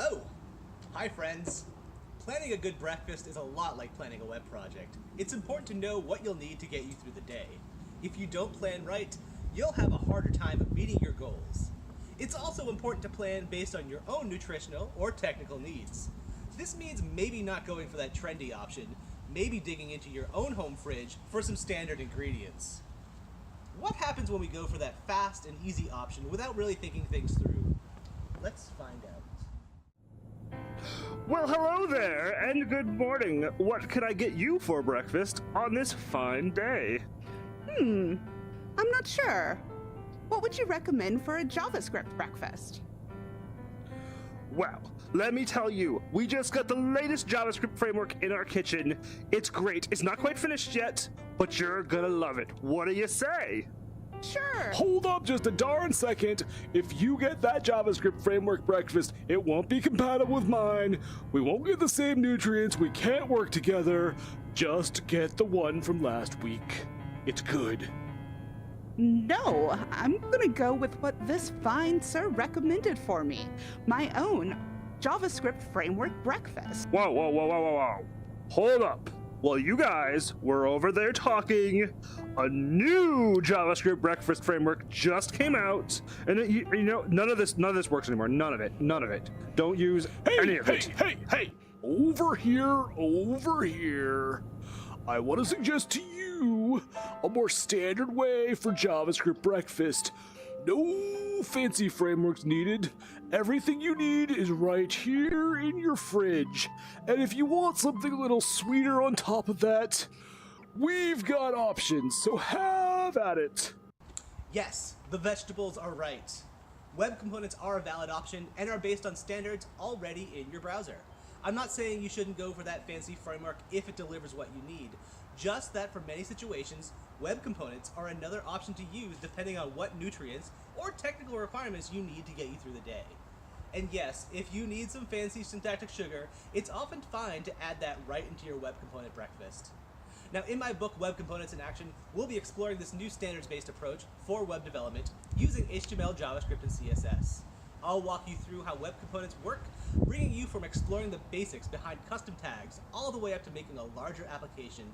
Oh, hi friends. Planning a good breakfast is a lot like planning a web project. It's important to know what you'll need to get you through the day. If you don't plan right, you'll have a harder time of meeting your goals. It's also important to plan based on your own nutritional or technical needs. This means maybe not going for that trendy option, maybe digging into your own home fridge for some standard ingredients. What happens when we go for that fast and easy option without really thinking things through? Let's find out. Well, hello there, and good morning. What can I get you for breakfast on this fine day? I'm not sure. What would you recommend for a JavaScript breakfast? Well, let me tell you, we just got the latest JavaScript framework in our kitchen. It's great. It's not quite finished yet, but you're gonna love it. What do you say? Sure. Hold up just a darn second. If you get that JavaScript framework breakfast, it won't be compatible with mine. We won't get the same nutrients. We can't work together. Just get the one from last week. It's good. No, I'm gonna go with what this fine sir recommended for me. My own JavaScript framework breakfast. Whoa. Hold up. While you guys were over there talking, a new JavaScript breakfast framework just came out, and you know, none of this works anymore. None of it. Don't use any of it. Hey! Over here. I want to suggest to you a more standard way for JavaScript breakfast. No fancy frameworks needed. Everything you need is right here in your fridge. And if you want something a little sweeter on top of that, we've got options, so have at it. Yes, the vegetables are right. Web components are a valid option and are based on standards already in your browser. I'm not saying you shouldn't go for that fancy framework if it delivers what you need, just that for many situations, web components are another option to use depending on what nutrients or technical requirements you need to get you through the day. And yes, if you need some fancy syntactic sugar, it's often fine to add that right into your web component breakfast. Now, in my book, Web Components in Action, we'll be exploring this new standards-based approach for web development using HTML, JavaScript, and CSS. I'll walk you through how web components work, bringing you from exploring the basics behind custom tags all the way up to making a larger application,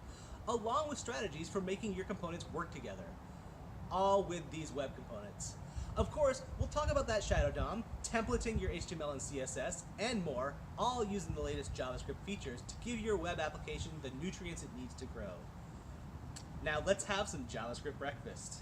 along with strategies for making your components work together, all with these web components. Of course, we'll talk about that Shadow DOM, templating your HTML and CSS, and more, all using the latest JavaScript features to give your web application the nutrients it needs to grow. Now let's have some JavaScript breakfast.